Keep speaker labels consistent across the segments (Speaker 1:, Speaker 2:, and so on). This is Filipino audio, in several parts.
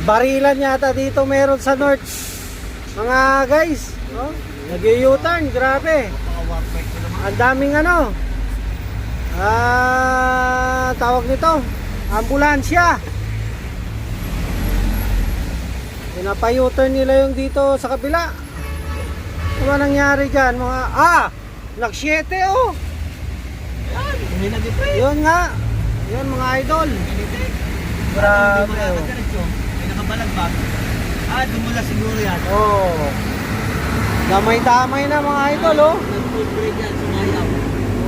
Speaker 1: barilan yata dito meron sa north. Mga guys, no? Nag-u-turn, grabe. Ang daming ano. Tawag nito, ambulansya. Pinapa-u-turn nila yung dito sa kabila. Ano ba nangyari dyan? Mga, nag-7 oh. Yun nga. Yun mga idol. Grabe oh.
Speaker 2: May nakabalag ba? Dumula siguro yan.
Speaker 1: Oh. Damay-damay na mga idol oh.
Speaker 2: Nag-food break yan, sumayaw.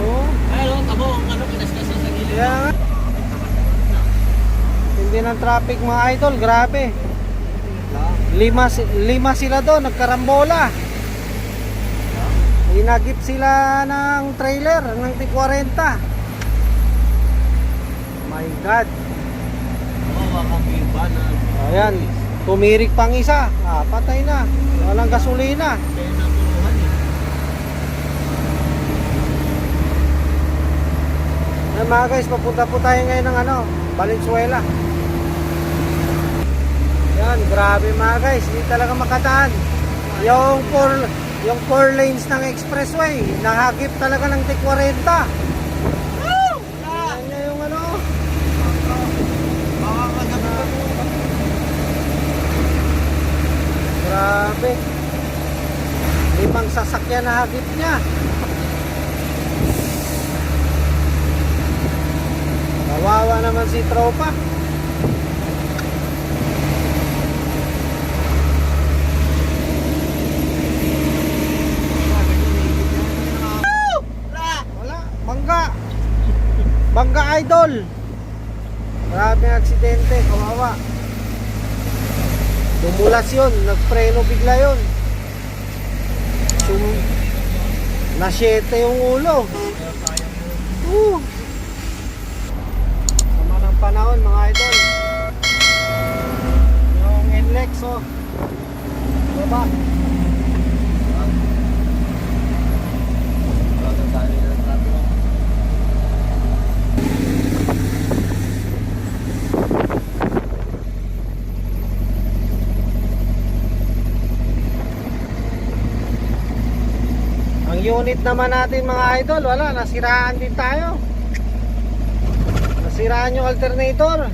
Speaker 1: Oh.
Speaker 2: Pero tabo, kinaskas sa gilid.
Speaker 1: Kaya nga. Hindi ng traffic mga idol, grabe. Lima sila doon, nagkarambola. Inagip sila ng trailer ng T40. My God. Ayan, tumirik pang isa. Patay na. Walang gasolina. Ayan mga guys, papunta po tayo ngayon ng Valenzuela. Yan, grabe mga guys, hindi talaga makadaan. Yung 4 lanes ng expressway, nahagip talaga ng T40. Yan niya yung grabe. 5 sasakyan na hagip niya. Kawawa naman si tropa. Bangga idol. Maraming aksidente, kawawa. Dumulas yun, nagpreno bigla yun. Nasyete yung ulo. Sama ng panahon mga idol. Yung NLEX oh. Baba. Unit naman natin mga idol, wala, nasiraan din tayo. Nasiraan yung alternator.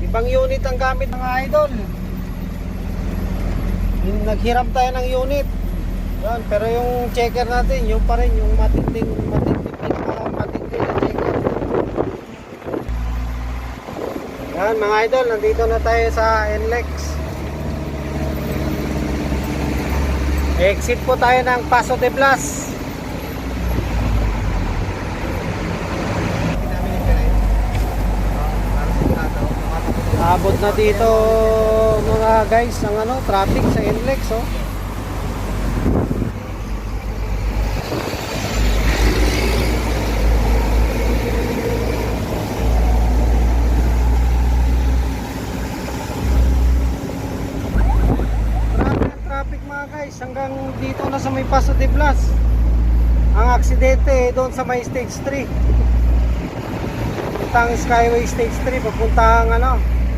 Speaker 1: Ibang unit ang gamit mga idol. Naghiram tayo ng unit. Yan, pero yung checker natin, yung pa rin, yung matinding na checker. Yan mga idol, nandito na tayo sa NLEX. Exit po tayo ng Paso de Blas. Abot na dito mga guys ang traffic sa NLEX oh. Hanggang dito na sa may Paso de Blas. Ang aksidente doon sa may stage 3. Puntang Skyway stage 3 papuntang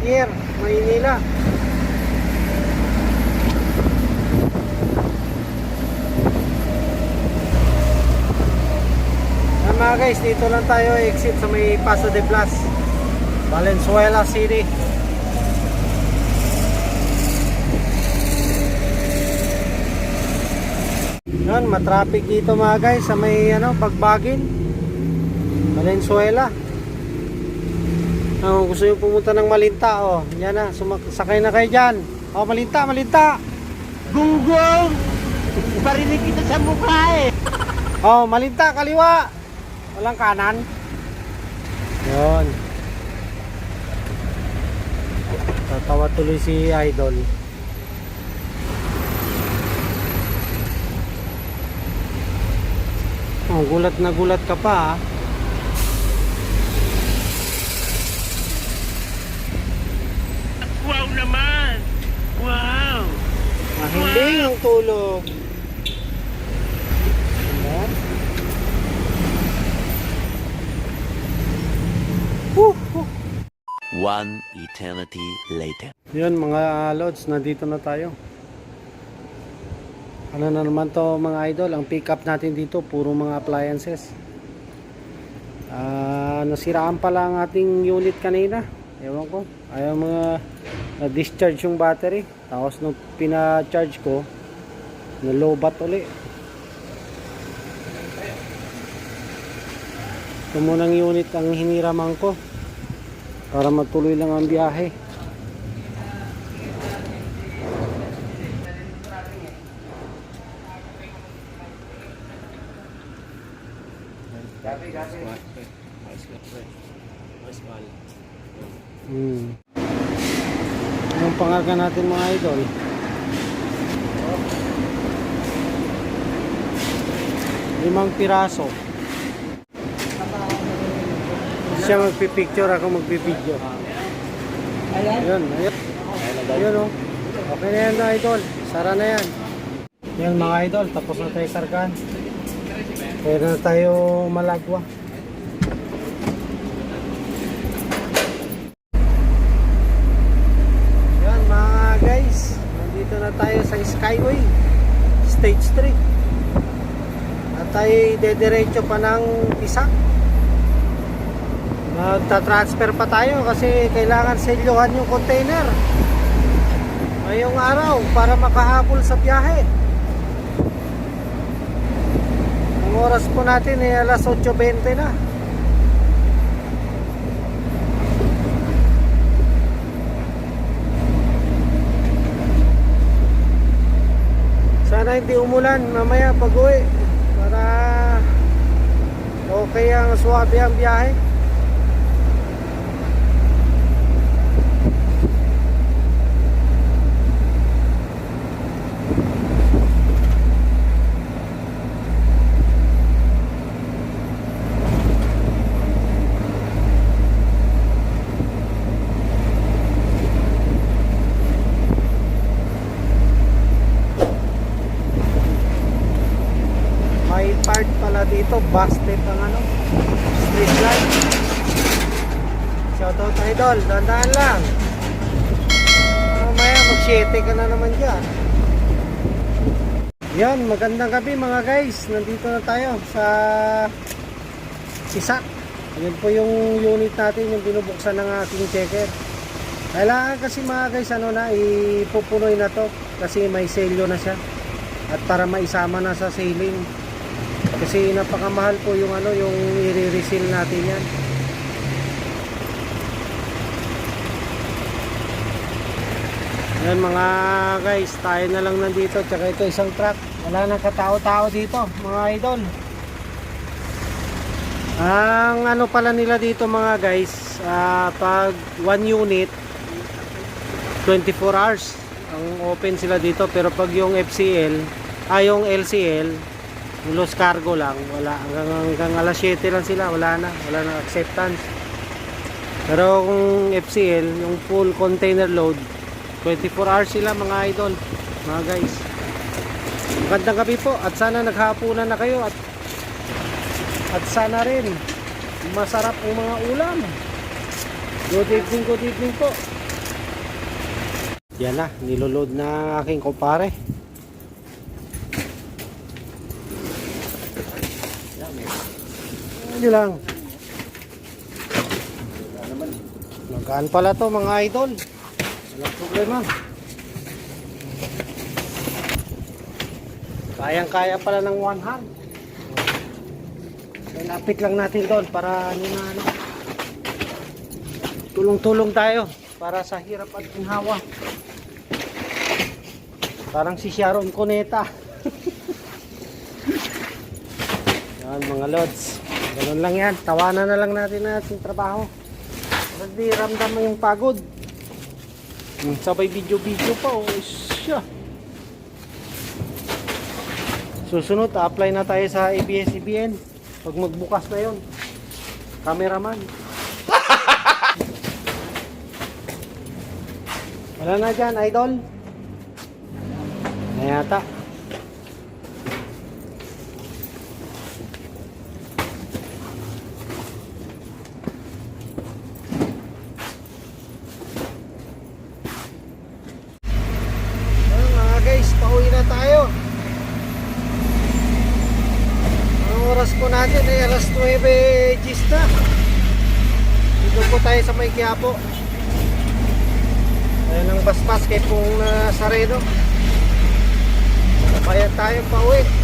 Speaker 1: Pier, Maynila. Mga guys, dito lang tayo exit sa may Paso de Blas, Valenzuela City. Yan, matraffic dito mga guys sa may Pagbagin, Valenzuela. Gusto nyo pumunta ng Malinta yan na, sakay na kayo dyan. Malinta
Speaker 2: Gunggong! Parinig kita sa mukha
Speaker 1: Malinta, kaliwa. Walang kanan. Yun. Tatawa tuloy si idol. Gulat na gulat ka pa
Speaker 2: Wow naman! Wow!
Speaker 1: Mahimbing ang tulog.
Speaker 3: One eternity later.
Speaker 1: Yun mga lods, nandito na tayo. Ano na naman to mga idol, ang pick up natin dito puro mga appliances. Nasiraan pala ang ating unit kanina. Ewan ko, ayaw mga na-discharge yung battery. Tapos nung pina-charge ko, na-lowbat uli. Ito munang unit ang hiniraman ko para magtuloy lang ang biyahe. Anong pangaga natin mga idol? Limang piraso. Siya magpipicture, ako magpipideo. Ayun, ayun. Ayun o. Okay na yan idol. Sara na yan. Yan mga idol, tapos na tayo kargaan. Pwede na tayo malagwa. Yan mga guys, nandito na tayo sa Skyway Stage 3. At tayo dediretso pa ng Pisak. Magta-transfer pa tayo kasi kailangan selyohan yung container ngayong araw para makahabol sa biyahe. Ang oras po natin ay alas 8:20 na. Sana hindi umulan mamaya pag uwi para okay ang swabe ang biyahe. Part pala dito, busted ang ano, street light. Shoutout idol, dandaan lang. Mamaya mag-7 ka na naman dyan. Yan, magandang gabi mga guys. Nandito na tayo sa Pisak. Yan po yung unit natin, yung binubuksan ng aking checker. Kailangan kasi mga guys, ano na, ipupunoy na to kasi may selyo na siya. At para maisama na sa ceiling. Kasi napakamahal po yung ano, yung i-reseal natin yan. Yan mga guys, tayo na lang nandito. Tsaka ito isang truck. Wala nang katao-tao dito mga idol. Ang ano pala nila dito mga guys, pag 1 unit 24 hours ang open sila dito. Pero pag yung FCL, yung LCL, lost cargo lang, wala hanggang alas 7 lang sila, wala na acceptance. Pero kung FCL, yung full container load 24 hours sila mga idol, mga guys. Magandang gabi po at sana naghapunan na kayo at sana rin masarap ang mga ulam. Good evening po. Yan na, niloload na aking kumpare. Hindi lang. Magaan pala to mga idol. Walang problema. Kayang-kaya pala ng one hand. Lapit lang natin doon para tulong-tulong tayo para sa hirap at ginhawa. Parang si Sharon Cuneta. Yan mga lods. Ganun lang yan. Tawanan na lang natin ating trabaho. Para di ramdam mo yung pagod. Sabay video-video pa. Oh, siya. Susunod, apply na tayo sa ABS-CBN. Pag magbukas na yun. Cameraman. Wala na dyan, idol. Na yata. na tayo. Ang oras po natin ay alas 9 gis na. Dito po tayo sa may Quiapo. Ayan ang baspas kay Pong Sareno. Bayan tayo pa uwi.